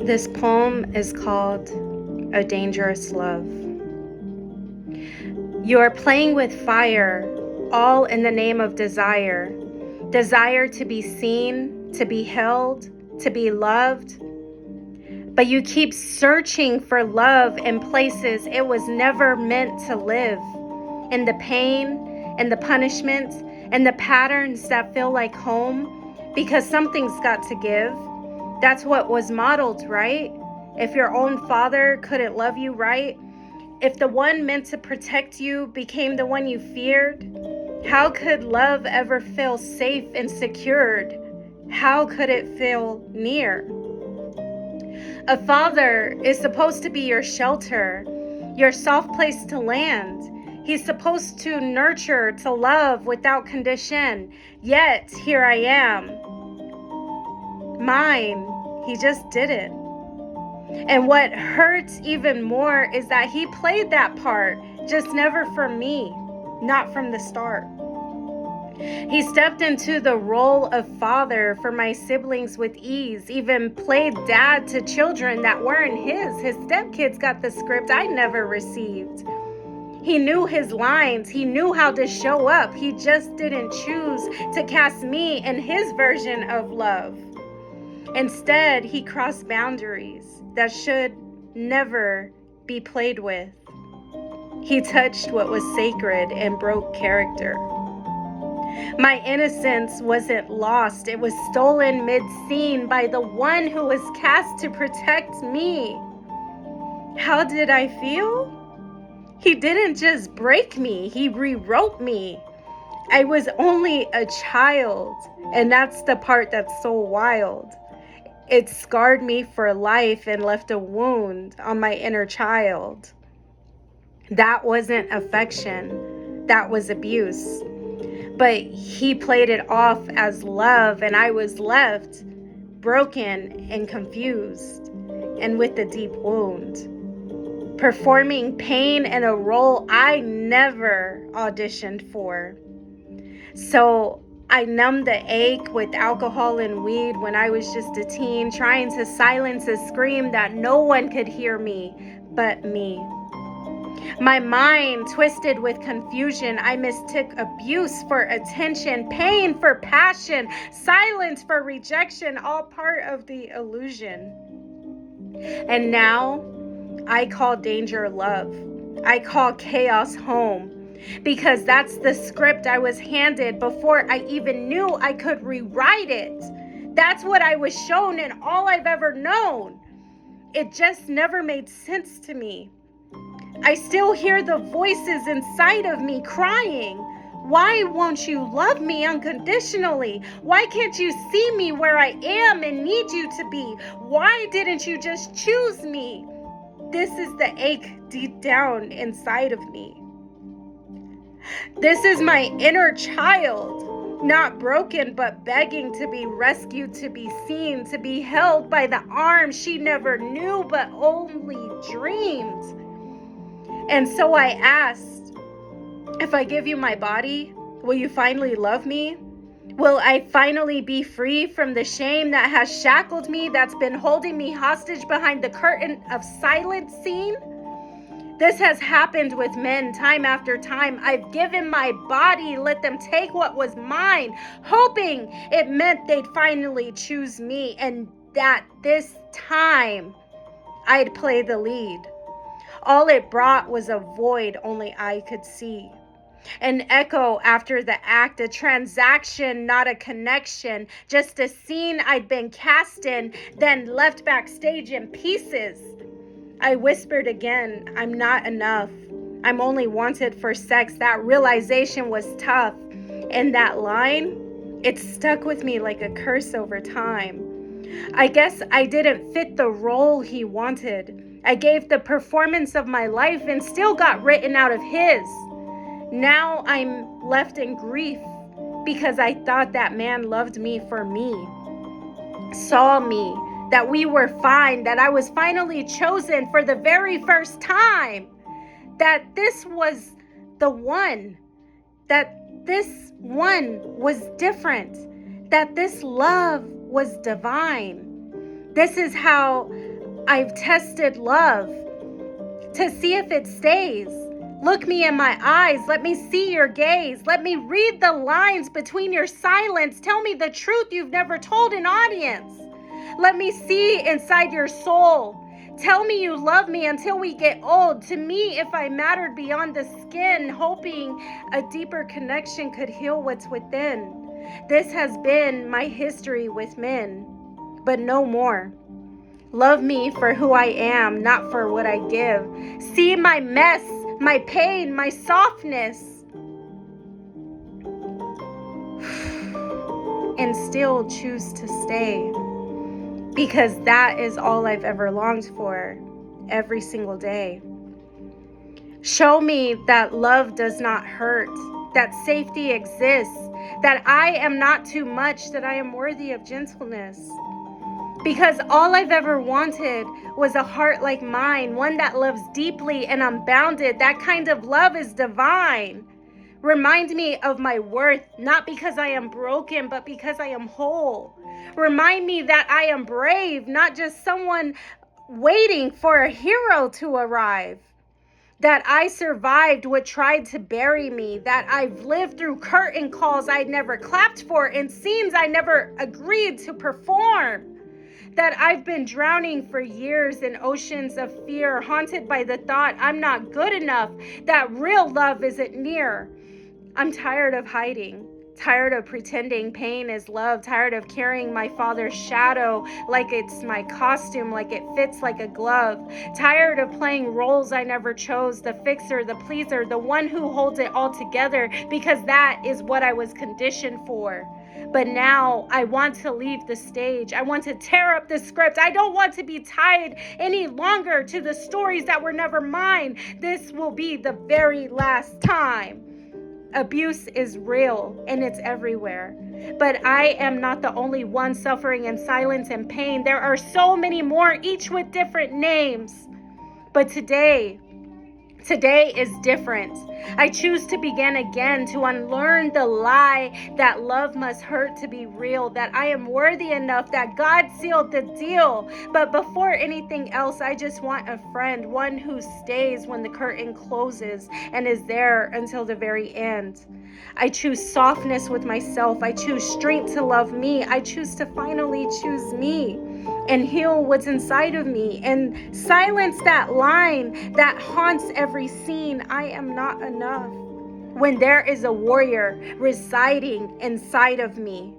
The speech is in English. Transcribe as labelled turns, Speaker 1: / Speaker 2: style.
Speaker 1: This poem is called A Dangerous Love. You are playing with fire, all in the name of desire. Desire to be seen, to be held, to be loved. But you keep searching for love in places it was never meant to live. In the pain, and the punishment, and the patterns that feel like home, because something's got to give. That's what was modeled, right? If your own father couldn't love you right, if the one meant to protect you became the one you feared, how could love ever feel safe and secured? How could it feel near? A father is supposed to be your shelter, your soft place to land. He's supposed to nurture, to love without condition. Yet, here I am. Mine, he just didn't. And what hurts even more is that he played that part, just never for me, not from the start. He stepped into the role of father for my siblings with ease, even played dad to children that weren't his. His stepkids got the script I never received. He knew his lines. He knew how to show up. He just didn't choose to cast me in his version of love. Instead, he crossed boundaries that should never be played with. He touched what was sacred and broke character. My innocence wasn't lost. It was stolen mid-scene by the one who was cast to protect me. How did I feel? He didn't just break me. He rewrote me. I was only a child, and that's the part that's so wild. It scarred me for life and left a wound on my inner child. That wasn't affection. That was abuse. But he played it off as love, and I was left broken and confused and with a deep wound, performing pain in a role I never auditioned for. So I numbed the ache with alcohol and weed when I was just a teen, trying to silence a scream that no one could hear me but me. My mind twisted with confusion. I mistook abuse for attention, pain for passion, silence for rejection, all part of the illusion. And now I call danger love. I call chaos home. Because that's the script I was handed before I even knew I could rewrite it. That's what I was shown and all I've ever known. It just never made sense to me. I still hear the voices inside of me crying. Why won't you love me unconditionally? Why can't you see me where I am and need you to be? Why didn't you just choose me? This is the ache deep down inside of me. This is my inner child, not broken, but begging to be rescued, to be seen, to be held by the arms she never knew, but only dreamed. And so I asked, if I give you my body, will you finally love me? Will I finally be free from the shame that has shackled me, that's been holding me hostage behind the curtain of silencing? This has happened with men time after time. I've given my body, let them take what was mine, hoping it meant they'd finally choose me, and that this time I'd play the lead. All it brought was a void only I could see. An echo after the act, a transaction, not a connection, just a scene I'd been cast in, then left backstage in pieces. I whispered again, I'm not enough. I'm only wanted for sex. That realization was tough. And that line, it stuck with me like a curse over time. I guess I didn't fit the role he wanted. I gave the performance of my life and still got written out of his. Now I'm left in grief because I thought that man loved me for me, saw me, that we were fine, that I was finally chosen for the very first time, that this was the one, that this one was different, that this love was divine. This is how I've tested love to see if it stays. Look me in my eyes. Let me see your gaze. Let me read the lines between your silence. Tell me the truth you've never told an audience. Let me see inside your soul. Tell me you love me until we get old. To me, if I mattered beyond the skin, hoping a deeper connection could heal what's within. This has been my history with men, but no more. Love me for who I am, not for what I give. See my mess, my pain, my softness, and still choose to stay. Because that is all I've ever longed for, every single day. Show me that love does not hurt, that safety exists, that I am not too much, that I am worthy of gentleness. Because all I've ever wanted was a heart like mine, one that loves deeply and unbounded. That kind of love is divine. Remind me of my worth, not because I am broken, but because I am whole. Remind me that I am brave, not just someone waiting for a hero to arrive. That I survived what tried to bury me. That I've lived through curtain calls I'd never clapped for and scenes I never agreed to perform. That I've been drowning for years in oceans of fear, haunted by the thought I'm not good enough, that real love isn't near. I'm tired of hiding, tired of pretending pain is love, tired of carrying my father's shadow like it's my costume, like it fits like a glove, tired of playing roles I never chose, the fixer, the pleaser, the one who holds it all together, because that is what I was conditioned for. But now I want to leave the stage. I want to tear up the script. I don't want to be tied any longer to the stories that were never mine. This will be the very last time. Abuse is real and it's everywhere. But I am not the only one suffering in silence and pain. There are so many more, each with different names. But today is different. I choose to begin again, to unlearn the lie that love must hurt to be real, that I am worthy enough, that God sealed the deal. But before anything else, I just want a friend, one who stays when the curtain closes and is there until the very end. I choose softness with myself. I choose strength to love me. I choose to finally choose me and heal what's inside of me and silence that line that haunts every scene. I am not enough when there is a warrior residing inside of me.